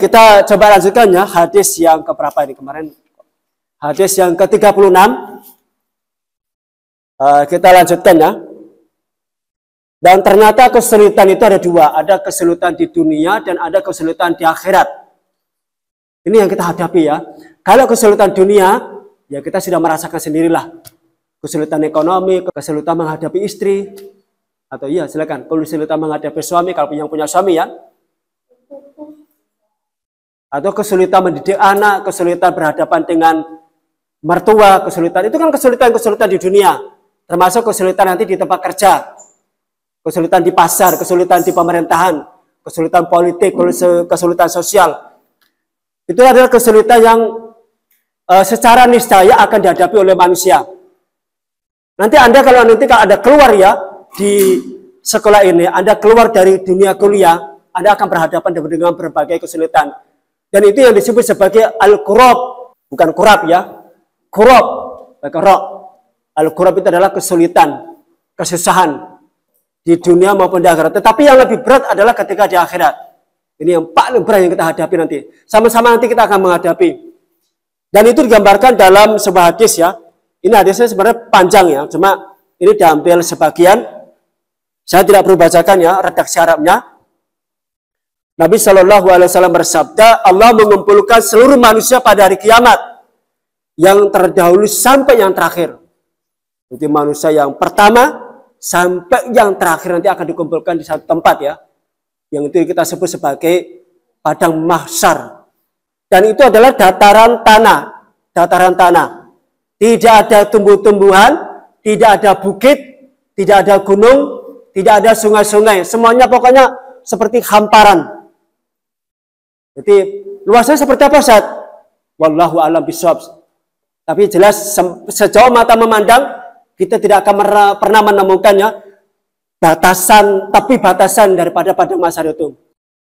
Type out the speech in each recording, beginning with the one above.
kita coba lanjutkan ya, hadis yang keberapa ini kemarin? Hadis yang ke-36. Kita lanjutkan ya. Dan ternyata kesulitan itu ada dua. Ada kesulitan di dunia dan ada kesulitan di akhirat. Ini yang kita hadapi ya. Kalau kesulitan dunia, ya kita sudah merasakan sendirilah. Kesulitan ekonomi, kesulitan menghadapi istri. Atau iya silakan, kesulitan menghadapi suami, kalau yang punya suami ya. Atau kesulitan mendidik anak, kesulitan berhadapan dengan mertua, kesulitan. Itu kan kesulitan-kesulitan di dunia. Termasuk kesulitan nanti di tempat kerja. Kesulitan di pasar, kesulitan di pemerintahan, kesulitan politik, kesulitan sosial. Itu adalah kesulitan yang secara niscaya akan dihadapi oleh manusia. Nanti Anda kalau ada keluar ya di sekolah ini, Anda keluar dari dunia kuliah, Anda akan berhadapan dengan berbagai kesulitan. Dan itu yang disebut sebagai al-kurab, bukan kurab ya. Kurab, al-kurab itu adalah kesulitan, kesusahan di dunia maupun di akhirat. Tetapi yang lebih berat adalah ketika di akhirat. Ini yang paling berat yang kita hadapi nanti. Sama-sama nanti kita akan menghadapi. Dan itu digambarkan dalam sebuah hadis ya. Ini hadisnya sebenarnya panjang ya. Cuma ini diambil sebagian. Saya tidak perlu bacakan ya redaksi Arabnya. Nabi SAW bersabda, Allah mengumpulkan seluruh manusia pada hari kiamat. Yang terdahulu sampai yang terakhir. Jadi manusia yang pertama sampai yang terakhir nanti akan dikumpulkan di satu tempat ya. Yang itu kita sebut sebagai padang mahsyar. Dan itu adalah dataran tanah. Dataran tanah. Tidak ada tumbuh-tumbuhan, tidak ada bukit, tidak ada gunung, tidak ada sungai-sungai. Semuanya pokoknya seperti hamparan. Jadi luasnya seperti apa Ustaz? Wallahu a'lam bishawab. Tapi jelas sejauh mata memandang kita tidak akan pernah menemukannya batasan, tapi batasan daripada padang mahsyar itu.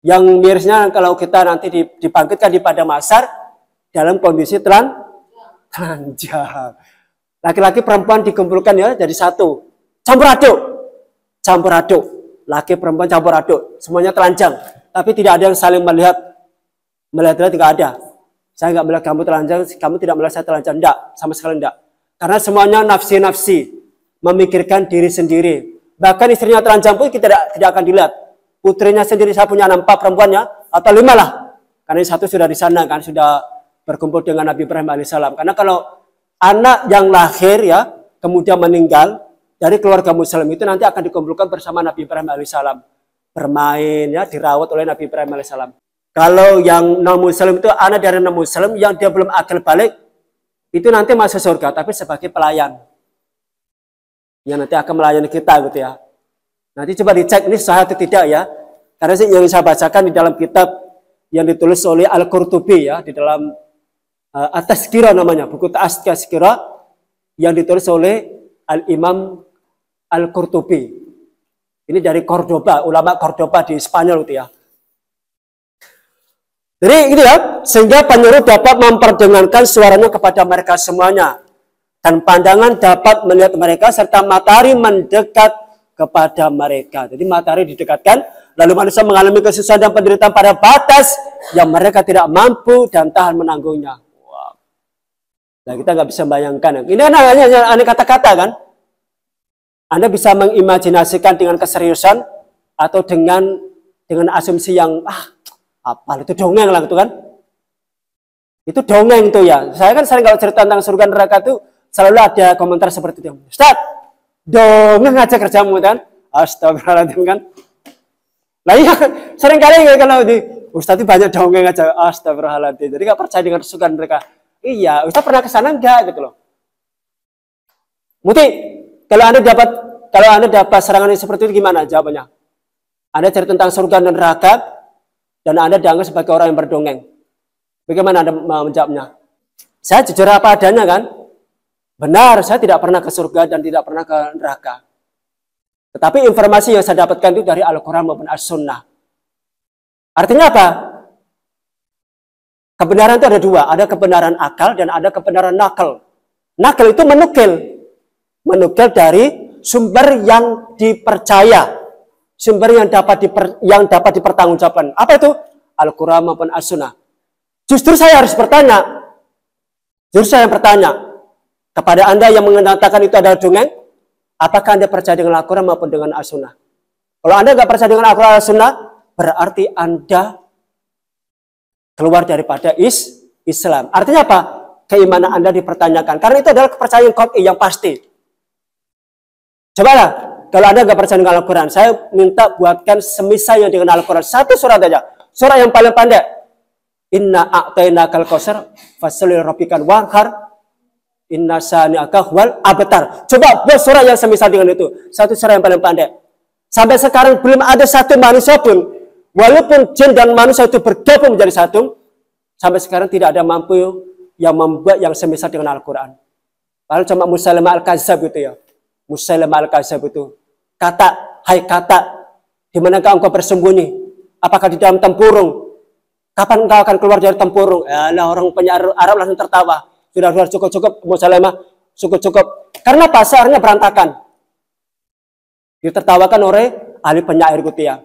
Yang mirisnya kalau kita nanti dibangkitkan di padang mahsyar dalam kondisi telanjang. Laki-laki perempuan dikumpulkan ya jadi satu. Campur aduk. Campur aduk. Laki perempuan campur aduk. Semuanya telanjang. Tapi tidak ada yang saling melihat. Melihat tidak ada. Saya nggak melihat kamu telanjang, kamu tidak melihat saya telanjang. Enggak, sama sekali enggak. Karena semuanya nafsi-nafsi, memikirkan diri sendiri. Bahkan istrinya telanjang pun kita tidak akan dilihat. Putrinya sendiri, saya punya 4 perempuannya, atau 5 lah. Karena satu sudah di sana, kan sudah berkumpul dengan Nabi Ibrahim alaihissalam. Karena kalau anak yang lahir ya, kemudian meninggal dari keluarga Muslim itu nanti akan dikumpulkan bersama Nabi Ibrahim alaihissalam. Bermain ya, dirawat oleh Nabi Ibrahim alaihissalam. Kalau yang non-Muslim itu anak dari non-Muslim yang dia belum akil balik, itu nanti masuk surga, tapi sebagai pelayan. Yang nanti akan melayani kita gitu ya. Nanti coba dicek ini sah atau tidak ya. Karena yang saya bacakan di dalam kitab yang ditulis oleh Al-Qurtubi ya, di dalam At-Tazkirah namanya, buku At-Tazkirah yang ditulis oleh Al-Imam Al-Qurtubi. Ini dari Cordoba, ulama Cordoba di Spanyol itu ya. Jadi gitu ya, sehingga penyuruh dapat memperdengarkan suaranya kepada mereka semuanya. Dan pandangan dapat melihat mereka serta matahari mendekat kepada mereka. Jadi matahari didekatkan, lalu manusia mengalami kesusahan dan penderitaan pada batas yang mereka tidak mampu dan tahan menanggungnya. Wow. Nah kita nggak bisa bayangkan. Ini hanya kata-kata kan. Anda bisa mengimajinasikan dengan keseriusan atau dengan asumsi yang apa itu dongeng lah gitu kan. Itu dongeng tuh ya. Saya kan sering kalau cerita tentang surga neraka tuh selalu ada komentar seperti itu. Ustaz, dongeng aja kerjamu kan. Astagfirullahaladzim kan. Nah iya, sering kali kalau di Ustaz itu banyak dongeng aja. Astagfirullahaladzim. Jadi gak percaya dengan surga neraka. Iya, Ustaz pernah kesana enggak gitu loh. Muti, kalau Anda dapat serangan yang seperti itu gimana jawabannya? Anda cerita tentang surga dan neraka dan Anda dianggap sebagai orang yang berdongeng. Bagaimana Anda menjawabnya? Saya jujur apa adanya kan. Benar, saya tidak pernah ke surga dan tidak pernah ke neraka. Tetapi informasi yang saya dapatkan itu dari Al-Quran maupun As-Sunnah. Artinya apa? Kebenaran itu ada dua. Ada kebenaran akal dan ada kebenaran nakal. Nakal itu menukil. Menukil dari sumber yang dipercaya. Sumber yang dapat dipertanggungjawabkan. Apa itu? Al-Quran maupun As-Sunnah. Justru saya harus bertanya. Justru saya yang bertanya kepada Anda yang mengatakan itu adalah dongeng, apakah Anda percaya dengan Al-Quran maupun dengan As-Sunnah? Kalau Anda nggak percaya dengan Al-Quran dan As-Sunnah, berarti Anda keluar daripada Islam. Artinya apa? Keimanan Anda dipertanyakan. Karena itu adalah kepercayaan yang pasti. Cobalah, kalau Anda nggak percaya dengan Al-Quran, saya minta buatkan semisalnya dengan Al-Quran. Satu surat aja. Surat yang paling pendek. Inna a'tainakal kautsar fasalli rabbikal wanhar. Inna sani'aka wal abtar. Coba buat surat yang semisal dengan itu. Satu surat yang paling pendek. Sampai sekarang belum ada satu manusia pun, walaupun jin dan manusia itu bergabung menjadi satu, sampai sekarang tidak ada mampu yang membuat yang semisal dengan Al-Quran. Lalu cuma Musailamah Al-Kadzdzab itu ya. Musailamah Al-Kadzdzab itu. Kata, hai kata, di manakah engkau bersembunyi? Apakah di dalam tempurung? Kapan engkau akan keluar dari tempurung? Yalah, orang penyair Arab langsung tertawa. Sudah cukup, Musailamah, cukup. Karena pasarnya berantakan. Ditertawakan oleh ahli penyair gitu ya.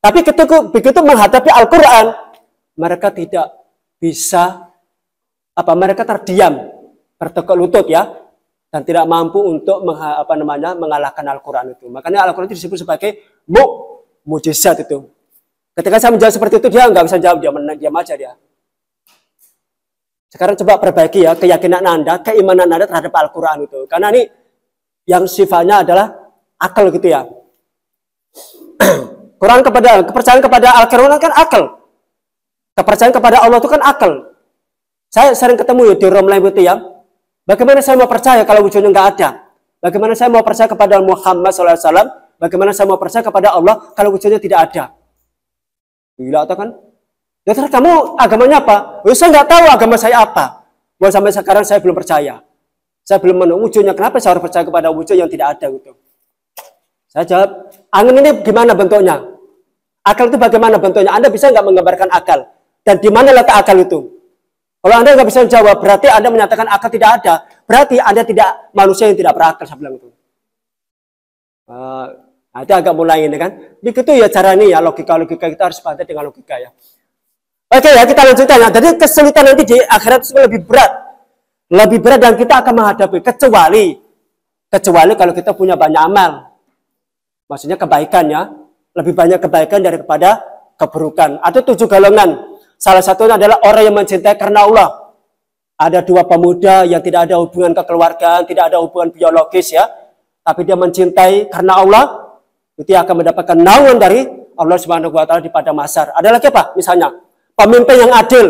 Tapi begitu menghadapi Al-Quran, mereka tidak bisa, mereka terdiam, bertekuk lutut ya, dan tidak mampu untuk mengalahkan Al-Quran itu. Makanya Al-Quran itu disebut sebagai mukjizat itu. Ketika saya menjawab seperti itu, dia nggak bisa jawab, dia diam aja dia. Sekarang coba perbaiki ya keyakinan Anda, keimanan Anda terhadap Al-Quran itu. Karena ini yang sifatnya adalah akal gitu ya. Kepercayaan kepada Al-Quran kan akal. Kepercayaan kepada Allah itu kan akal. Saya sering ketemu ya di Rom lain itu ya. Bagaimana saya mau percaya kalau wujudnya nggak ada? Bagaimana saya mau percaya kepada Muhammad SAW? Bagaimana saya mau percaya kepada Allah kalau wujudnya tidak ada? Gila atau kan? Ya terus kamu agamanya apa? Ya, saya nggak tahu agama saya apa. Mau sampai sekarang saya belum percaya. Saya belum menemukan wujudnya. Kenapa saya harus percaya kepada wujud yang tidak ada gitu? Saya jawab, angin ini gimana bentuknya? Akal itu bagaimana bentuknya? Anda bisa nggak menggambarkan akal? Dan di mana letak akal itu? Kalau Anda nggak bisa jawab, berarti Anda menyatakan akal tidak ada. Berarti Anda tidak manusia yang tidak berakal, saya bilang itu. Nah, itu agak mulai ini kan. Begitu ya cara ini ya, logika kita harus bantai dengan logika ya. Oke ya, kita lanjutkan ya. Jadi kesulitan nanti di akhirat itu lebih berat. Lebih berat dan kita akan menghadapi. Kecuali kalau kita punya banyak amal. Maksudnya kebaikan ya. Lebih banyak kebaikan daripada keburukan. Ada 7 golongan. Salah satunya adalah orang yang mencintai karena Allah. Ada 2 pemuda yang tidak ada hubungan kekeluargaan, tidak ada hubungan biologis ya. Tapi dia mencintai karena Allah. Itu akan mendapatkan naungan dari Allah Subhanahu wa taala di padang mahsyar. Ada lagi apa? Misalnya, pemimpin yang adil.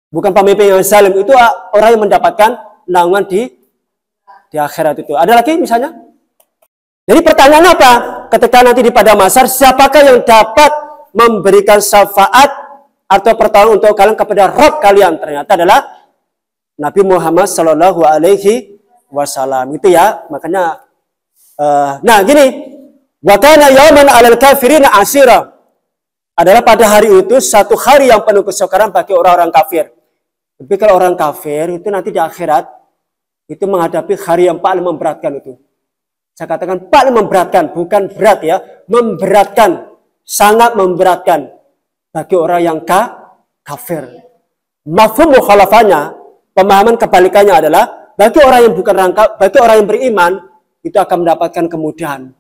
Bukan pemimpin yang zalim. Itu orang yang mendapatkan naungan di akhirat itu. Ada lagi misalnya? Jadi pertanyaannya apa? Ketika nanti di padang mahsyar, siapakah yang dapat memberikan syafaat atau pertolongan untuk kalian kepada Rabb kalian? Ternyata adalah Nabi Muhammad Shallallahu Alaihi Wasallam. Itu ya, makanya. Nah gini, wa kana yauman 'alal kafirina asira. Adalah pada hari itu satu hari yang penuh kesukaran bagi orang-orang kafir. Tapi kalau orang kafir itu nanti di akhirat itu menghadapi hari yang paling memberatkan itu. Saya katakan paling memberatkan, bukan berat ya, memberatkan, sangat memberatkan bagi orang yang kafir. Mafhum mukhalafahnya, pemahaman kebalikannya adalah bagi orang yang bukan bagi orang yang beriman itu akan mendapatkan kemudahan.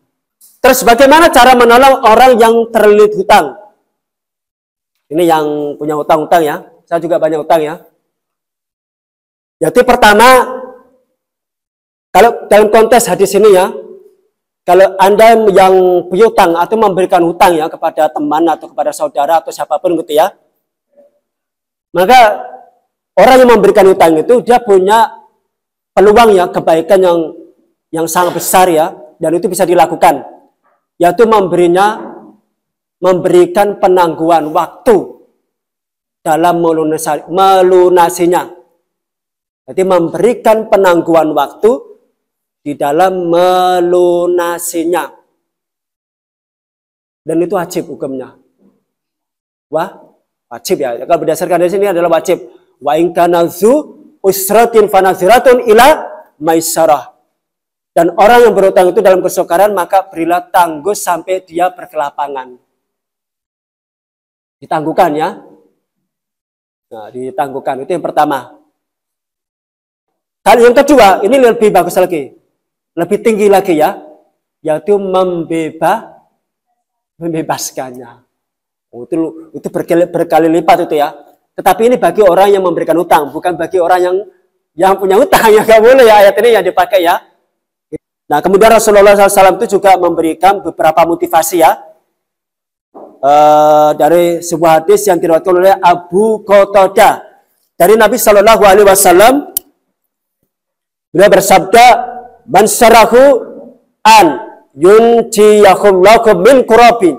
Terus bagaimana cara menolong orang yang terlilit hutang? Ini yang punya hutang-hutang ya. Saya juga banyak hutang ya. Jadi pertama, kalau dalam konteks hadis ini ya, kalau Anda yang punya hutang atau memberikan hutang ya kepada teman atau kepada saudara atau siapapun gitu ya, maka orang yang memberikan hutang itu dia punya peluang ya kebaikan yang sangat besar ya, dan itu bisa dilakukan, yaitu memberikan penangguhan waktu dalam melunasinya. Jadi memberikan penangguhan waktu di dalam melunasinya. Dan itu wajib hukumnya. Wajib ya. Kalau berdasarkan dari sini adalah wajib. Wa in kana dzu usratin fanaziratun ila maisarah. Dan orang yang berhutang itu dalam kesukaran maka berilah tangguh sampai dia berkelapangan. Ditangguhkan ya. Nah, ditangguhkan. Itu yang pertama. Hal yang kedua, ini lebih bagus lagi. Lebih tinggi lagi ya. Yaitu membebaskannya. Oh, itu berkali lipat itu ya. Tetapi ini bagi orang yang memberikan utang, bukan bagi orang yang punya utang. Ya nggak boleh ya, ayat ini yang dipakai ya. Nah, kemudian Rasulullah SAW itu juga memberikan beberapa motivasi ya. Dari sebuah hadis yang diriwayatkan oleh Abu Qatadah dari Nabi Shallallahu Alaihi Wasallam, beliau bersabda, "Man syarahu an yuntiyahullahu min kurabin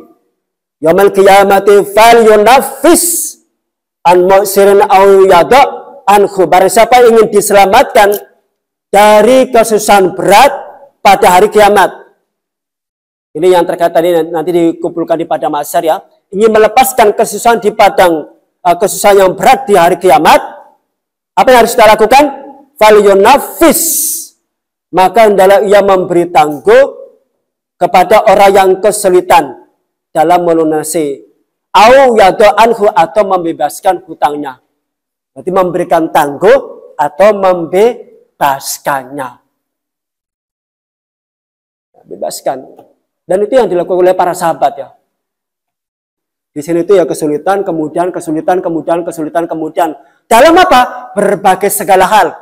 yaumil qiyamati fal yunaffis an mu'sirin aw yada anhu." Barang siapa ingin diselamatkan dari kesusahan berat pada hari kiamat. Ini yang terkait tadi nanti dikumpulkan di padang mahsyar ya. Ingin melepaskan kesusahan di padang kesusahan yang berat di hari kiamat. Apa yang harus kita lakukan? Falyunafis. Maka hendaklah ia memberi tangguh kepada orang yang kesulitan dalam melunasi au yadu anhu atau membebaskan hutangnya. Berarti memberikan tangguh atau membebaskannya. Bebaskan. Dan itu yang dilakukan oleh para sahabat ya. Di sini itu ya kesulitan, kemudian kesulitan, kemudian kesulitan, kemudian. Dalam apa? Berbagai segala hal.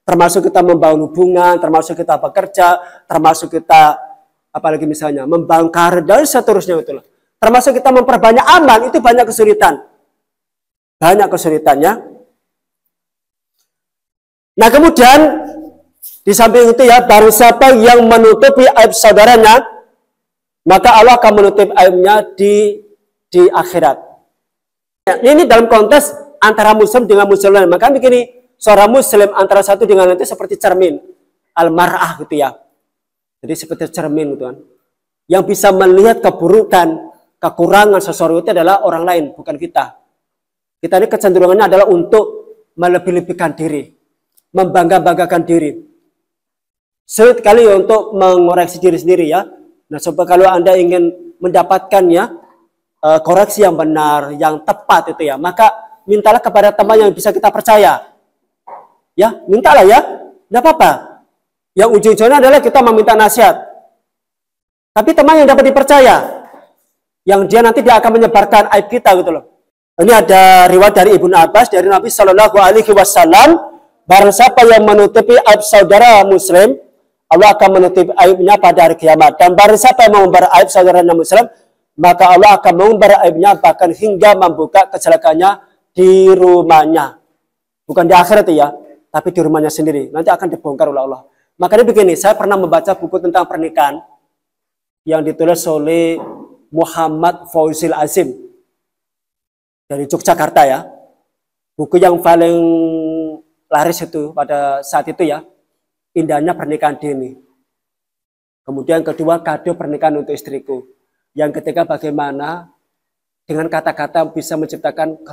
Termasuk kita membangun hubungan, termasuk kita bekerja, termasuk kita apalagi misalnya membangun karir dan seterusnya itulah. Termasuk kita memperbanyak amal, itu banyak kesulitan. Banyak kesulitannya. Nah kemudian di samping itu ya, barang siapa yang menutupi aib saudaranya, maka Allah akan menutup aibnya di akhirat. Ini dalam konteks antara muslim dengan muslim lain. Maka begini, seorang muslim antara satu dengan lain itu seperti cermin. Al-mar'ah gitu ya. Jadi seperti cermin gitu kan. Yang bisa melihat keburukan, kekurangan seseorang itu adalah orang lain, bukan kita. Kita ini kecenderungannya adalah untuk melebih-lebihkan diri. Membangga-banggakan diri. Sulit kali untuk mengoreksi diri sendiri ya. Nah, coba kalau Anda ingin mendapatkan ya koreksi yang benar, yang tepat itu ya, maka mintalah kepada teman yang bisa kita percaya. Ya, mintalah ya. Tidak apa-apa. Yang ujung-ujungnya adalah kita meminta nasihat. Tapi teman yang dapat dipercaya, yang dia nanti dia akan menyebarkan aib kita gitu loh. Ini ada riwayat dari Ibnu Abbas dari Nabi Shallallahu Alaihi Wasallam, barang siapa yang menutupi aib saudara muslim, Allah akan menutup aibnya pada hari kiamat. Dan barang siapa yang mengumbar aib saudaranya muslim, maka Allah akan mengumbar aibnya bahkan hingga membuka kecelakaannya di rumahnya. Bukan di akhirat ya, tapi di rumahnya sendiri. Nanti akan dibongkar oleh Allah. Makanya begini, saya pernah membaca buku tentang pernikahan yang ditulis oleh Muhammad Fauzil Azim dari Yogyakarta ya. Buku yang paling laris itu pada saat itu ya. Indahnya pernikahan dini. Kemudian kedua, kado pernikahan untuk istriku. Yang ketiga, bagaimana dengan kata-kata bisa menciptakan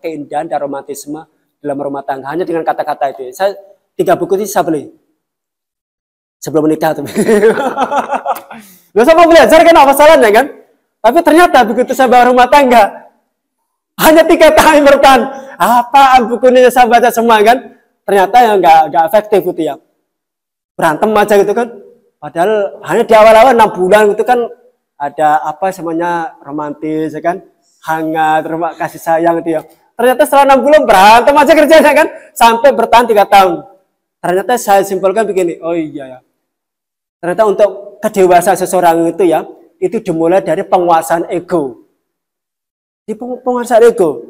keindahan dan romantisme dalam rumah tangga. Hanya dengan kata-kata itu. Saya 3 buku itu saya beli sebelum menikah tuh. Loh, saya mau belajar kan apa salahnya kan? Tapi ternyata begitu saya bawa rumah tangga, hanya 3 tahun bertahan. Apaan buku ini saya baca semua kan? Ternyata yang nggak efektif gitu ya. Berantem aja gitu kan. Padahal hanya di awal-awal 6 bulan gitu kan ada apa semuanya romantis ya kan. Hangat, kasih sayang gitu ya. Ternyata setelah 6 bulan berantem aja kerjanya kan. Sampai bertahan 3 tahun. Ternyata saya simpulkan begini. Oh iya ya. Ternyata untuk kedewasaan seseorang itu ya. Itu dimulai dari penguasaan ego. Di penguasaan ego.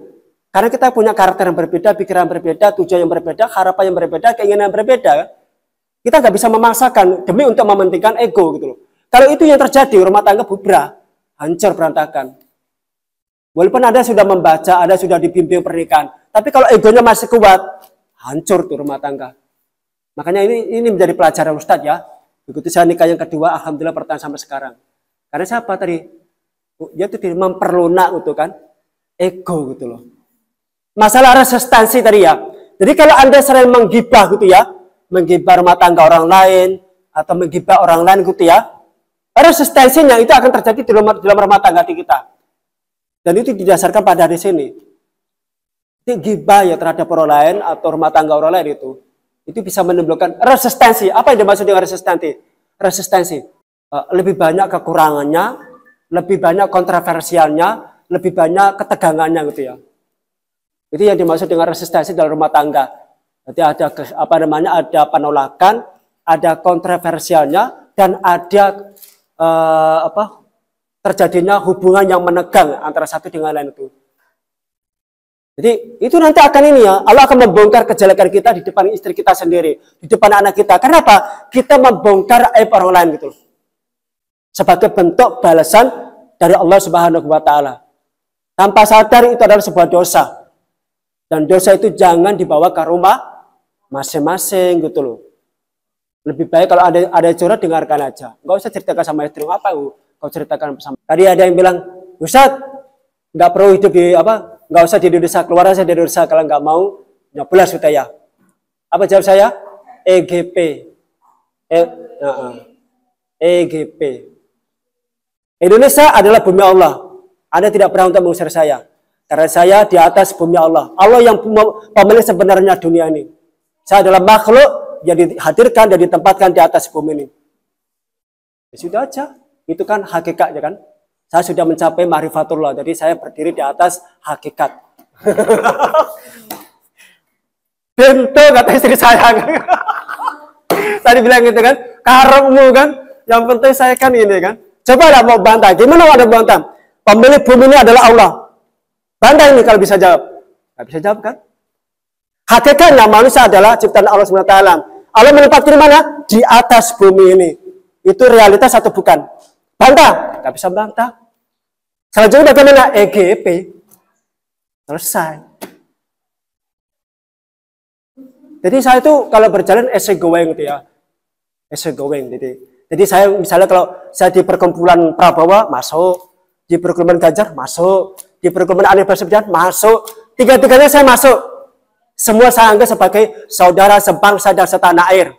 Karena kita punya karakter yang berbeda, pikiran yang berbeda, tujuan yang berbeda, harapan yang berbeda, keinginan yang berbeda. Kita nggak bisa memaksakan demi untuk mementingkan ego gitu loh. Kalau itu yang terjadi, rumah tangga bubrah, hancur berantakan. Walaupun Anda sudah membaca, Anda sudah dibimbing pernikahan, tapi kalau egonya masih kuat, hancur tuh rumah tangga. Makanya ini menjadi pelajaran Ustadz ya. Begitu saya nikah yang kedua, alhamdulillah bertahan sampai sekarang. Karena siapa tadi? Dia itu memperlunak gitu kan, ego gitu loh. Masalah resistensi tadi ya. Jadi kalau Anda sering menggibah gitu ya, menggibah rumah tangga orang lain atau menggibah orang lain gitu ya, resistensinya itu akan terjadi di dalam rumah tangga kita. Dan itu didasarkan pada hadis ini. Jadi ghibah ya terhadap orang lain atau rumah tangga orang lain itu bisa menimbulkan resistensi. Apa yang dimaksud dengan resistensi? Resistensi. Lebih banyak kekurangannya, lebih banyak kontroversialnya, lebih banyak ketegangannya gitu ya. Itu yang dimaksud dengan resistensi dalam rumah tangga. Jadi ada ada penolakan, ada kontroversialnya, dan ada terjadinya hubungan yang menegang antara satu dengan lain itu. Jadi itu nanti akan ini ya, Allah akan membongkar kejelekan kita di depan istri kita sendiri, di depan anak kita. Kenapa? Kita membongkar aib orang lain gitu. Sebagai bentuk balasan dari Allah Subhanahu wa taala. Tanpa sadar itu adalah sebuah dosa. Dan dosa itu jangan dibawa ke rumah masing-masing gitu loh. Lebih baik kalau ada curhat dengarkan aja. Enggak usah ceritakan sama istri, apa kau ceritakan sama. Tadi ada yang bilang, "Ustaz, enggak perlu hidup di enggak usah di Indonesia, keluar aja dari Indonesia kalau enggak mau nyoblos gitu ya." Apa jawab saya? EGP. EGP. Indonesia adalah bumi Allah. Anda tidak pernah untuk mengusir saya. Karena saya di atas bumi Allah. Allah yang pemilik sebenarnya dunia ini. Saya adalah makhluk yang dihadirkan dan ditempatkan di atas bumi ini. Ya sudah aja. Itu kan hakikatnya kan. Saya sudah mencapai ma'rifatullah. Jadi saya berdiri di atas hakikat. Bento kata istri saya. Tadi bilang gitu kan. Karepmu kan. Yang penting saya kan ini kan. Coba lah mau bantah. Gimana mau ada bantah? Pemilik bumi ini adalah Allah. Bantah ini kalau bisa jawab. Nggak bisa jawab kan? Hakikatnya manusia adalah ciptaan Allah SWT. Allah menempatkan di mana? Di atas bumi ini. Itu realitas atau bukan? Bantah. Nggak bisa bantah. Selanjutnya bagaimana? EGP. Selesai. Jadi saya itu kalau berjalan easy going gitu ya. Easy going. Jadi saya misalnya kalau saya di perkumpulan Prabowo masuk. Di perkumpulan Ganjar masuk. Di perkumpulan Anies Baswedan masuk. Tiga-tiganya saya masuk. Semua saya anggap sebagai saudara sebangsa dan setanah air.